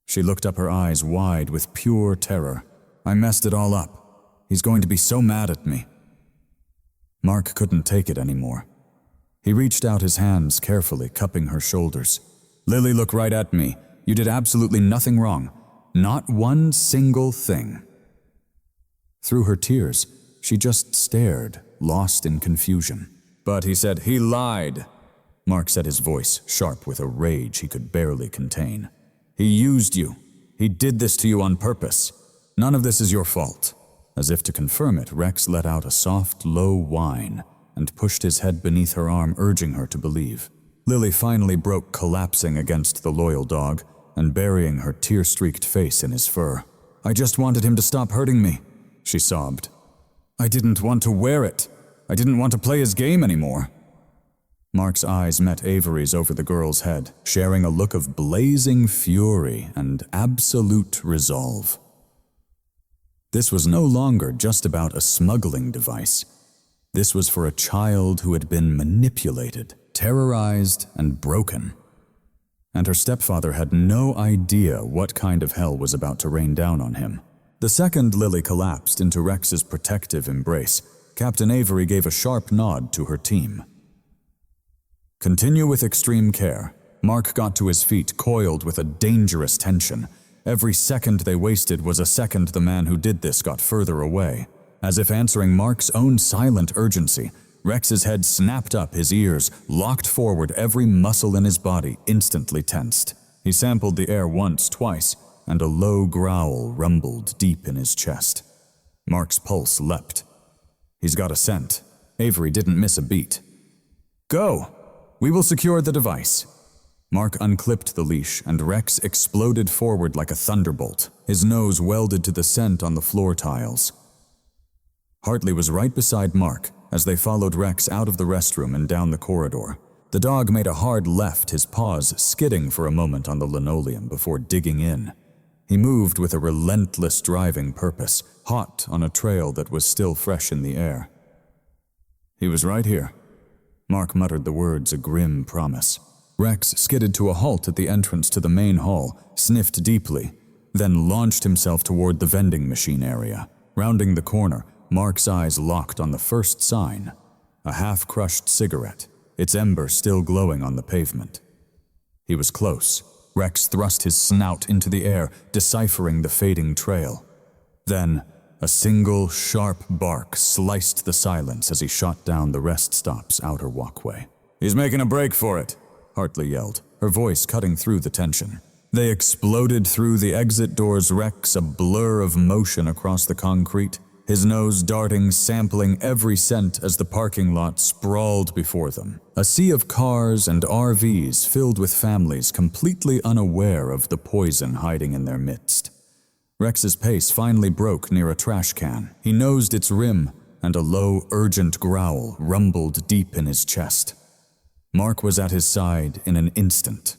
She looked up, her eyes wide with pure terror. I messed it all up. He's going to be so mad at me. Mark couldn't take it anymore. He reached out his hands carefully, cupping her shoulders. Lily, look right at me. You did absolutely nothing wrong. Not one single thing. Through her tears, she just stared, lost in confusion. But he said, he lied. Mark said, his voice sharp with a rage he could barely contain. He used you. He did this to you on purpose. None of this is your fault. As if to confirm it, Rex let out a soft, low whine and pushed his head beneath her arm, urging her to believe. Lily finally broke, collapsing against the loyal dog and burying her tear-streaked face in his fur. I just wanted him to stop hurting me, she sobbed. I didn't want to wear it. I didn't want to play his game anymore. Mark's eyes met Avery's over the girl's head, sharing a look of blazing fury and absolute resolve. This was no longer just about a smuggling device. This was for a child who had been manipulated, terrorized, and broken. And her stepfather had no idea what kind of hell was about to rain down on him. The second Lily collapsed into Rex's protective embrace, Captain Avery gave a sharp nod to her team. Continue with extreme care. Mark got to his feet, coiled with a dangerous tension. Every second they wasted was a second the man who did this got further away. As if answering Mark's own silent urgency, Rex's head snapped up, his ears locked forward, every muscle in his body instantly tensed. He sampled the air once, twice, and a low growl rumbled deep in his chest. Mark's pulse leapt. He's got a scent. Avery didn't miss a beat. Go! We will secure the device. Mark unclipped the leash, and Rex exploded forward like a thunderbolt, his nose welded to the scent on the floor tiles. Hartley was right beside Mark as they followed Rex out of the restroom and down the corridor. The dog made a hard left, his paws skidding for a moment on the linoleum before digging in. He moved with a relentless driving purpose, hot on a trail that was still fresh in the air. He was right here. Mark muttered the words, a grim promise. Rex skidded to a halt at the entrance to the main hall, sniffed deeply, then launched himself toward the vending machine area. Rounding the corner, Mark's eyes locked on the first sign, a half-crushed cigarette, its ember still glowing on the pavement. He was close. Rex thrust his snout into the air, deciphering the fading trail. Then, a single, sharp bark sliced the silence as he shot down the rest stop's outer walkway. He's making a break for it, Hartley yelled, her voice cutting through the tension. They exploded through the exit doors, Rex a blur of motion across the concrete, his nose darting, sampling every scent as the parking lot sprawled before them. A sea of cars and RVs filled with families completely unaware of the poison hiding in their midst. Rex's pace finally broke near a trash can. He nosed its rim, and a low, urgent growl rumbled deep in his chest. Mark was at his side in an instant.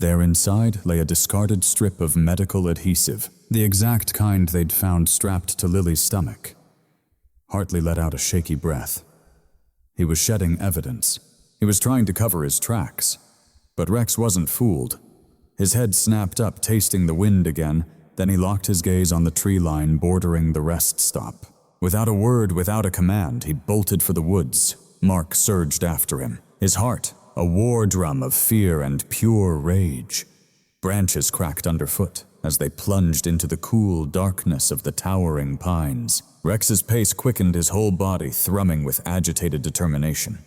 There inside lay a discarded strip of medical adhesive, the exact kind they'd found strapped to Lily's stomach. Hartley let out a shaky breath. He was shedding evidence. He was trying to cover his tracks. But Rex wasn't fooled. His head snapped up, tasting the wind again, then he locked his gaze on the tree line bordering the rest stop. Without a word, without a command, he bolted for the woods. Mark surged after him, his heart a war drum of fear and pure rage. Branches cracked underfoot as they plunged into the cool darkness of the towering pines. Rex's pace quickened, his whole body thrumming with agitated determination.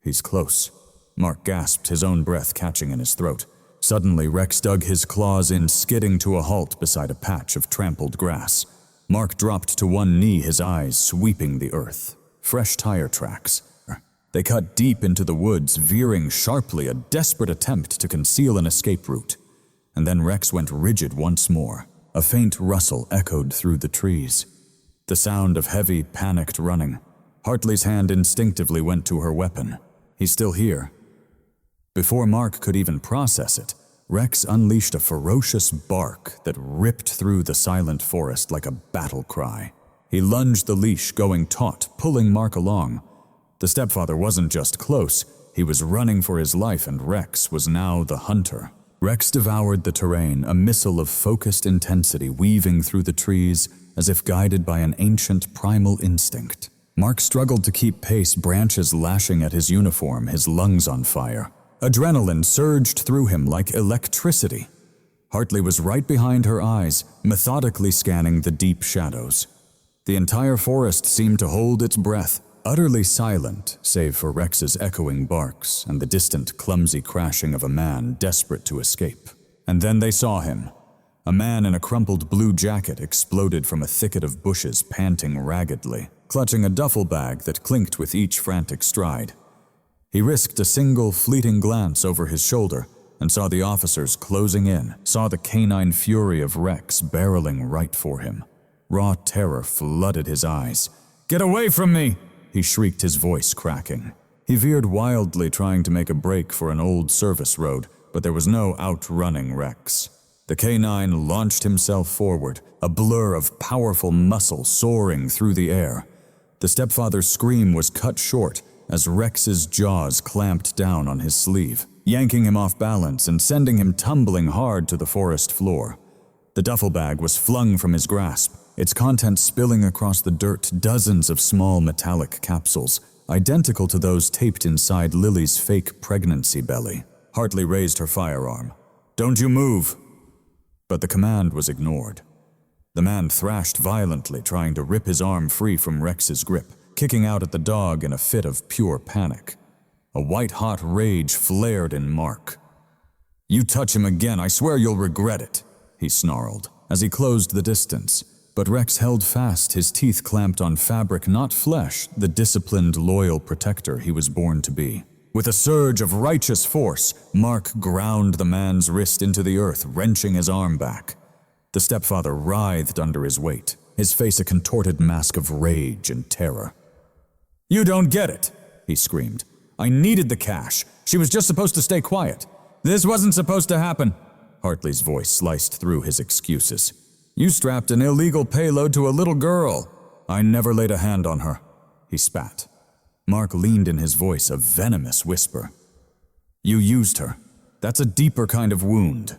He's close. Mark gasped, his own breath catching in his throat. Suddenly, Rex dug his claws in, skidding to a halt beside a patch of trampled grass. Mark dropped to one knee, his eyes sweeping the earth. Fresh tire tracks. They cut deep into the woods, veering sharply, a desperate attempt to conceal an escape route. And then Rex went rigid once more. A faint rustle echoed through the trees. The sound of heavy, panicked running. Hartley's hand instinctively went to her weapon. He's still here. Before Mark could even process it, Rex unleashed a ferocious bark that ripped through the silent forest like a battle cry. He lunged the leash, going taut, pulling Mark along. The stepfather wasn't just close, he was running for his life, and Rex was now the hunter. Rex devoured the terrain, a missile of focused intensity weaving through the trees as if guided by an ancient primal instinct. Mark struggled to keep pace, branches lashing at his uniform, his lungs on fire. Adrenaline surged through him like electricity. Hartley was right behind her eyes, methodically scanning the deep shadows. The entire forest seemed to hold its breath, utterly silent save for Rex's echoing barks and the distant, clumsy crashing of a man desperate to escape. And then they saw him. A man in a crumpled blue jacket exploded from a thicket of bushes, panting raggedly, clutching a duffel bag that clinked with each frantic stride. He risked a single, fleeting glance over his shoulder and saw the officers closing in, saw the canine fury of Rex barreling right for him. Raw terror flooded his eyes. "Get away from me!" he shrieked, his voice cracking. He veered wildly, trying to make a break for an old service road, but there was no outrunning Rex. The canine launched himself forward, a blur of powerful muscle soaring through the air. The stepfather's scream was cut short as Rex's jaws clamped down on his sleeve, yanking him off balance and sending him tumbling hard to the forest floor. The duffel bag was flung from his grasp, its contents spilling across the dirt, dozens of small metallic capsules, identical to those taped inside Lily's fake pregnancy belly. Hartley raised her firearm. "Don't you move!" But the command was ignored. The man thrashed violently, trying to rip his arm free from Rex's grip, kicking out at the dog in a fit of pure panic. A white-hot rage flared in Mark. "You touch him again, I swear you'll regret it," he snarled, as he closed the distance. But Rex held fast, his teeth clamped on fabric, not flesh, the disciplined, loyal protector he was born to be. With a surge of righteous force, Mark ground the man's wrist into the earth, wrenching his arm back. The stepfather writhed under his weight, his face a contorted mask of rage and terror. "You don't get it," he screamed. "I needed the cash. She was just supposed to stay quiet. This wasn't supposed to happen." Hartley's voice sliced through his excuses. "You strapped an illegal payload to a little girl. I never laid a hand on her," he spat. Mark leaned in, his voice a venomous whisper. "You used her. That's a deeper kind of wound."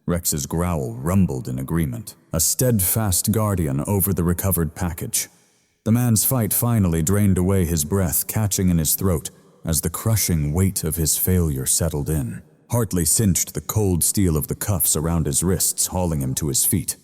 Rex's growl rumbled in agreement, a steadfast guardian over the recovered package. The man's fight finally drained away his breath, catching in his throat as the crushing weight of his failure settled in. Hartley cinched the cold steel of the cuffs around his wrists, hauling him to his feet.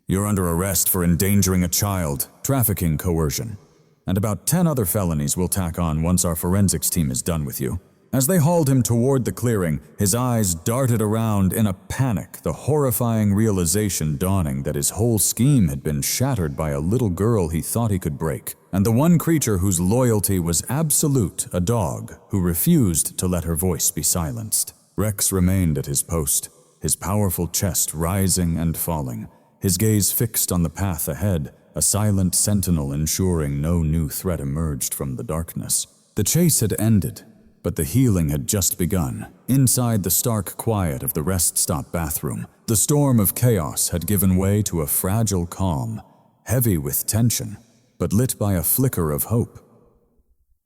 "You're under arrest for endangering a child, trafficking coercion, and about 10 other felonies we'll tack on once our forensics team is done with you." As they hauled him toward the clearing, his eyes darted around in a panic, the horrifying realization dawning that his whole scheme had been shattered by a little girl he thought he could break, and the one creature whose loyalty was absolute, a dog who refused to let her voice be silenced. Rex remained at his post, his powerful chest rising and falling, his gaze fixed on the path ahead, a silent sentinel ensuring no new threat emerged from the darkness. The chase had ended, but the healing had just begun. Inside the stark quiet of the rest stop bathroom, the storm of chaos had given way to a fragile calm, heavy with tension, but lit by a flicker of hope.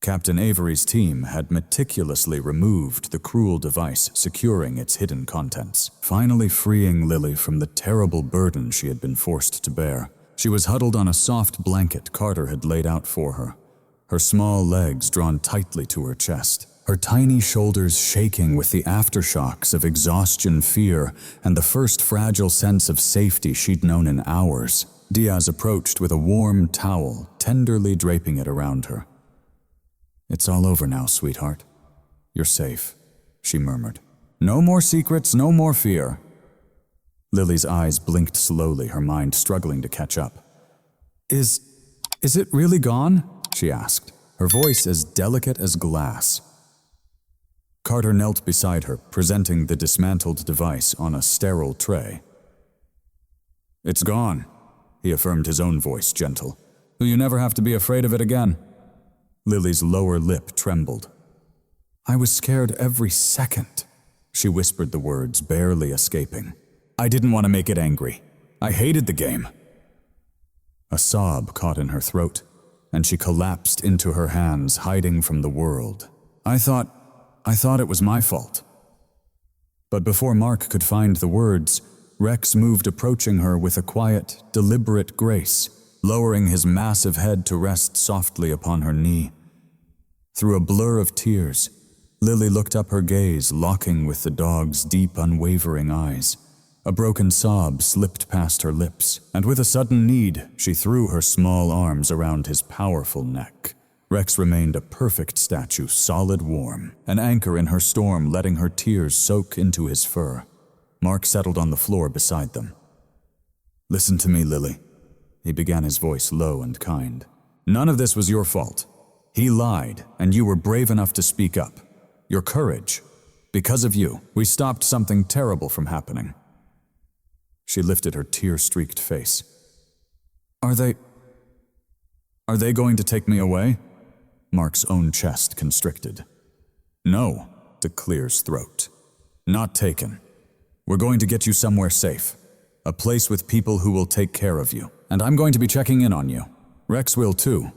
Captain Avery's team had meticulously removed the cruel device securing its hidden contents, finally freeing Lily from the terrible burden she had been forced to bear. She was huddled on a soft blanket Carter had laid out for her, her small legs drawn tightly to her chest. her tiny shoulders shaking with the aftershocks of exhaustion, fear, and the first fragile sense of safety she'd known in hours. Diaz approached with a warm towel, tenderly draping it around her. "It's all over now, sweetheart. You're safe," she murmured. "No more secrets, no more fear." Lily's eyes blinked slowly, her mind struggling to catch up. Is it really gone?" she asked, her voice as delicate as glass. Carter knelt beside her, presenting the dismantled device on a sterile tray. "It's gone," he affirmed, his own voice gentle. "You never have to be afraid of it again." Lily's lower lip trembled. "I was scared every second," she whispered the words, barely escaping. "I didn't want to make it angry. I hated the game." A sob caught in her throat, and she collapsed into her hands, hiding from the world. I thought it was my fault." But before Mark could find the words, Rex moved, approaching her with a quiet, deliberate grace, lowering his massive head to rest softly upon her knee. Through a blur of tears, Lily looked up, her gaze locking with the dog's deep, unwavering eyes. A broken sob slipped past her lips, and with a sudden need, she threw her small arms around his powerful neck. Rex remained a perfect statue, solid, warm, an anchor in her storm, letting her tears soak into his fur. Mark settled on the floor beside them. "Listen to me, Lily," he began, his voice low and kind. "None of this was your fault. He lied, and you were brave enough to speak up. Your courage. Because of you, we stopped something terrible from happening." She lifted her tear-streaked face. Are they going to take me away?" Mark's own chest constricted. "No," to Clear's throat. "Not taken. We're going to get you somewhere safe. A place with people who will take care of you. And I'm going to be checking in on you. Rex will too."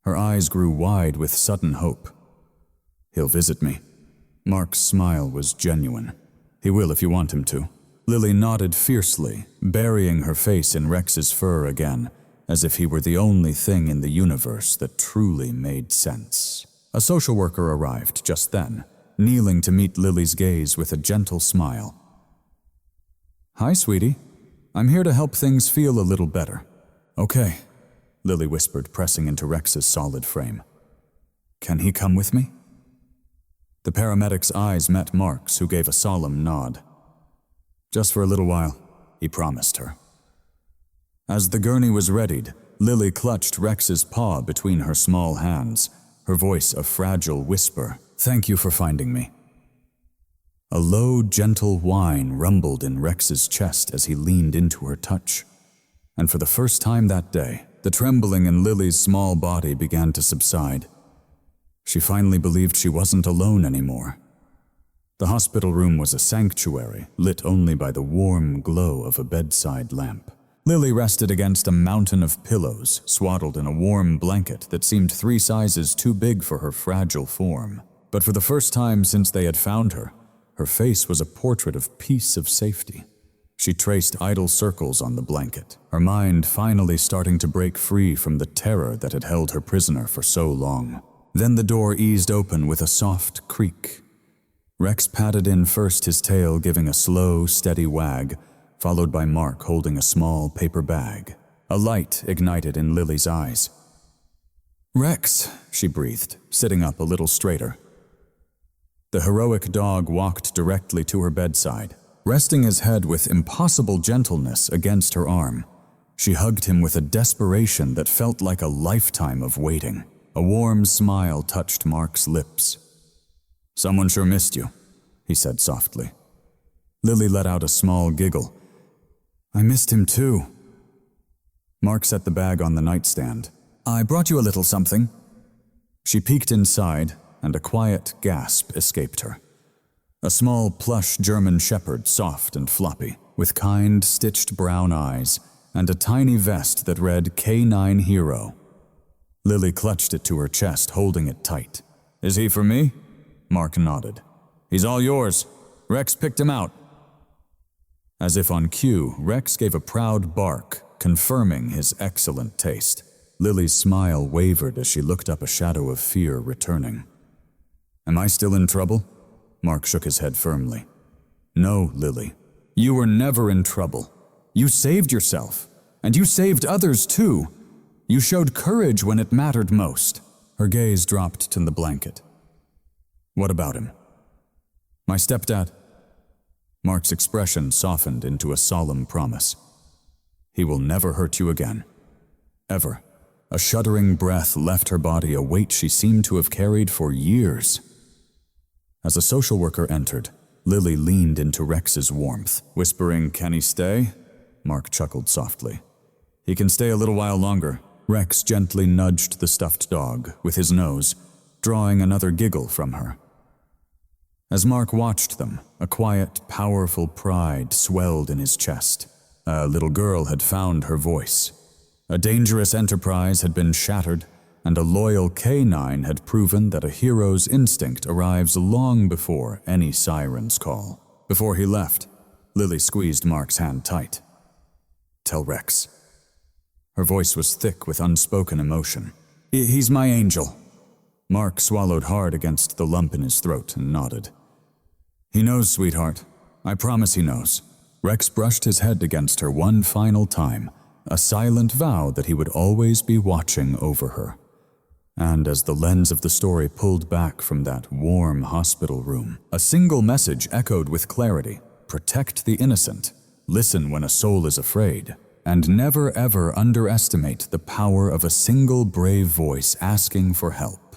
Her eyes grew wide with sudden hope. "He'll visit me." Mark's smile was genuine. "He will if you want him to." Lily nodded fiercely, burying her face in Rex's fur again, as if he were the only thing in the universe that truly made sense. A social worker arrived just then, kneeling to meet Lily's gaze with a gentle smile. "Hi, sweetie. I'm here to help things feel a little better." "Okay," Lily whispered, pressing into Rex's solid frame. "Can he come with me?" The paramedic's eyes met Mark's, who gave a solemn nod. "Just for a little while," he promised her. As the gurney was readied, Lily clutched Rex's paw between her small hands, her voice a fragile whisper. "Thank you for finding me." A low, gentle whine rumbled in Rex's chest as he leaned into her touch. And for the first time that day, the trembling in Lily's small body began to subside. She finally believed she wasn't alone anymore. The hospital room was a sanctuary, lit only by the warm glow of a bedside lamp. Lily rested against a mountain of pillows, swaddled in a warm blanket that seemed 3 sizes too big for her fragile form. But for the first time since they had found her, her face was a portrait of peace, of safety. She traced idle circles on the blanket, her mind finally starting to break free from the terror that had held her prisoner for so long. Then the door eased open with a soft creak. Rex patted in first, his tail giving a slow, steady wag, followed by Mark holding a small paper bag. A light ignited in Lily's eyes. "Rex," she breathed, sitting up a little straighter. The heroic dog walked directly to her bedside, resting his head with impossible gentleness against her arm. She hugged him with a desperation that felt like a lifetime of waiting. A warm smile touched Mark's lips. "Someone sure missed you," he said softly. Lily let out a small giggle. "I missed him too." Mark set the bag on the nightstand. "I brought you a little something." She peeked inside, and a quiet gasp escaped her. A small plush German shepherd, soft and floppy, with kind, stitched brown eyes, and a tiny vest that read K9 Hero. Lily clutched it to her chest, holding it tight. "Is he for me?" Mark nodded. "He's all yours. Rex picked him out." As if on cue, Rex gave a proud bark, confirming his excellent taste. Lily's smile wavered as she looked up, a shadow of fear returning. Am I still in trouble? Mark shook his head firmly. No, Lily. You were never in trouble. You saved yourself, and you saved others too. You showed courage when it mattered most. Her gaze dropped to the blanket. What about him? My stepdad. Mark's expression softened into a solemn promise. He will never hurt you again. Ever. A shuddering breath left her body, a weight she seemed to have carried for years. As a social worker entered, Lily leaned into Rex's warmth, whispering, "Can he stay?" Mark chuckled softly. "He can stay a little while longer." Rex gently nudged the stuffed dog with his nose, drawing another giggle from her. As Mark watched them, a quiet, powerful pride swelled in his chest. A little girl had found her voice. A dangerous enterprise had been shattered, and a loyal canine had proven that a hero's instinct arrives long before any siren's call. Before he left, Lily squeezed Mark's hand tight. "Tell Rex." Her voice was thick with unspoken emotion. "He's my angel." Mark swallowed hard against the lump in his throat and nodded. "He knows, sweetheart. I promise he knows." Rex brushed his head against her one final time, a silent vow that he would always be watching over her. And as the lens of the story pulled back from that warm hospital room, a single message echoed with clarity: protect the innocent, listen when a soul is afraid, and never ever underestimate the power of a single brave voice asking for help.